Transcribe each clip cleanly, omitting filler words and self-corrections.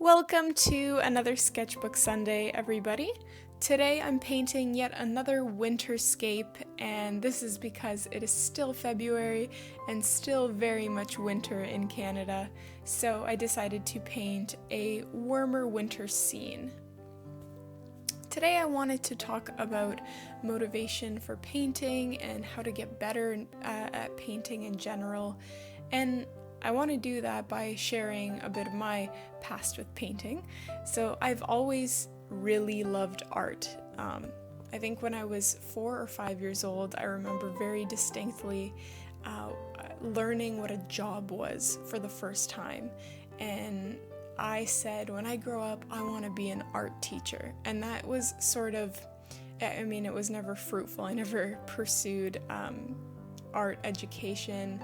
Welcome to another Sketchbook Sunday, everybody. Today I'm painting yet another winterscape, and this is because it is still February and still very much winter in Canada, so I decided to paint a warmer winter scene. Today I wanted to talk about motivation for painting and how to get better at painting in general, and I want to do that by sharing a bit of my past with painting. So I've always really loved art. I think when I was 4 or 5 years old, I remember very distinctly learning what a job was for the first time. And I said, when I grow up, I want to be an art teacher. And that was sort of, it was never fruitful. I never pursued art education.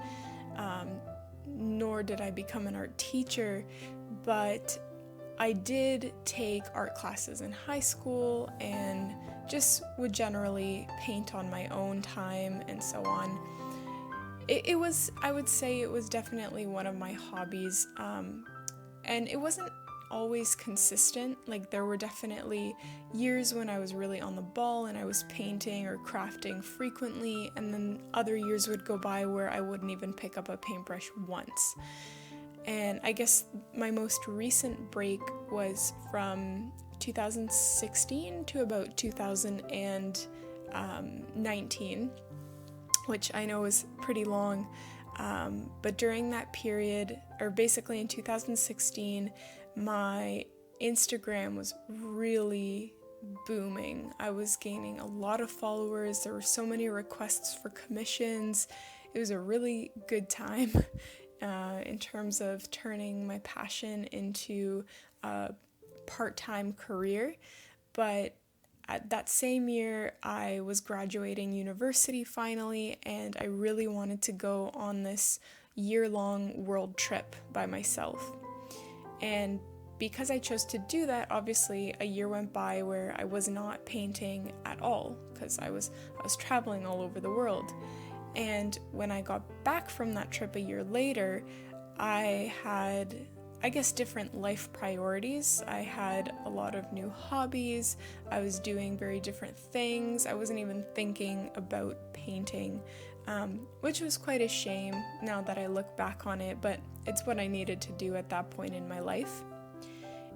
Nor did I become an art teacher, but I did take art classes in high school and just would generally paint on my own time and so on. I would say it was definitely one of my hobbies, and it wasn't always consistent. Like, there were definitely years when I was really on the ball and I was painting or crafting frequently, and then other years would go by where I wouldn't even pick up a paintbrush once. And I guess my most recent break was from 2016 to about 2019, which I know is pretty long, but during that period, or basically in 2016, my Instagram was really booming. I was gaining a lot of followers. There were so many requests for commissions. It was a really good time in terms of turning my passion into a part-time career. But at that same year, I was graduating university finally, and I really wanted to go on this year-long world trip by myself. And because I chose to do that, obviously a year went by where I was not painting at all, because I was traveling all over the world. And when I got back from that trip a year later, I had, I guess, different life priorities. I had a lot of new hobbies. I was doing very different things. I wasn't even thinking about painting, which was quite a shame now that I look back on it, but it's what I needed to do at that point in my life.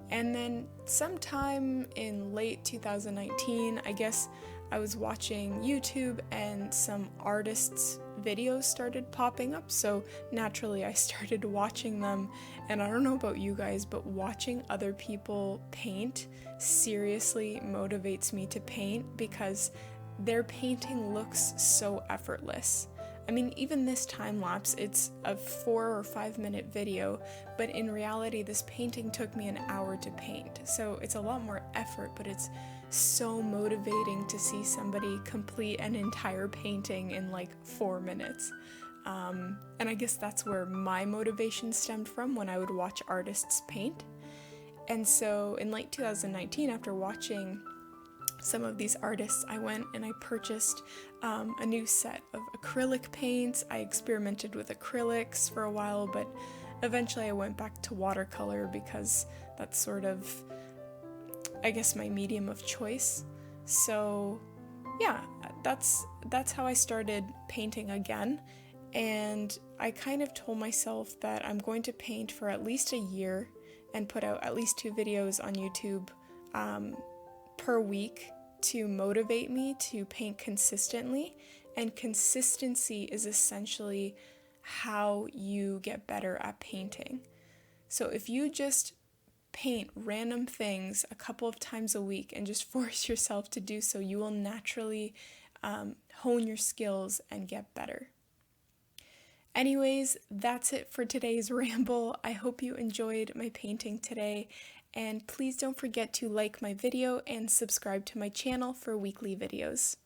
And then sometime in late 2019, I guess I was watching YouTube and some artists' videos started popping up, so naturally I started watching them. And I don't know about you guys, but watching other people paint seriously motivates me to paint, because their painting looks so effortless. I mean, even this time lapse, it's a 4 or 5 minute video, but in reality, this painting took me an hour to paint. So it's a lot more effort, but it's so motivating to see somebody complete an entire painting in like 4 minutes. And I guess that's where my motivation stemmed from, when I would watch artists paint. And so in late 2019, after watching some of these artists, I went and I purchased a new set of acrylic paints. I experimented with acrylics for a while, but eventually I went back to watercolor because that's sort of, I guess, my medium of choice. So yeah, that's how I started painting again. And I kind of told myself that I'm going to paint for at least a year and put out at least 2 videos on YouTube per week to motivate me to paint consistently. And consistency is essentially how you get better at painting. So if you just paint random things a couple of times a week and just force yourself to do so, you will naturally hone your skills and get better. Anyways, that's it for today's ramble. I hope you enjoyed my painting today, and please don't forget to like my video and subscribe to my channel for weekly videos.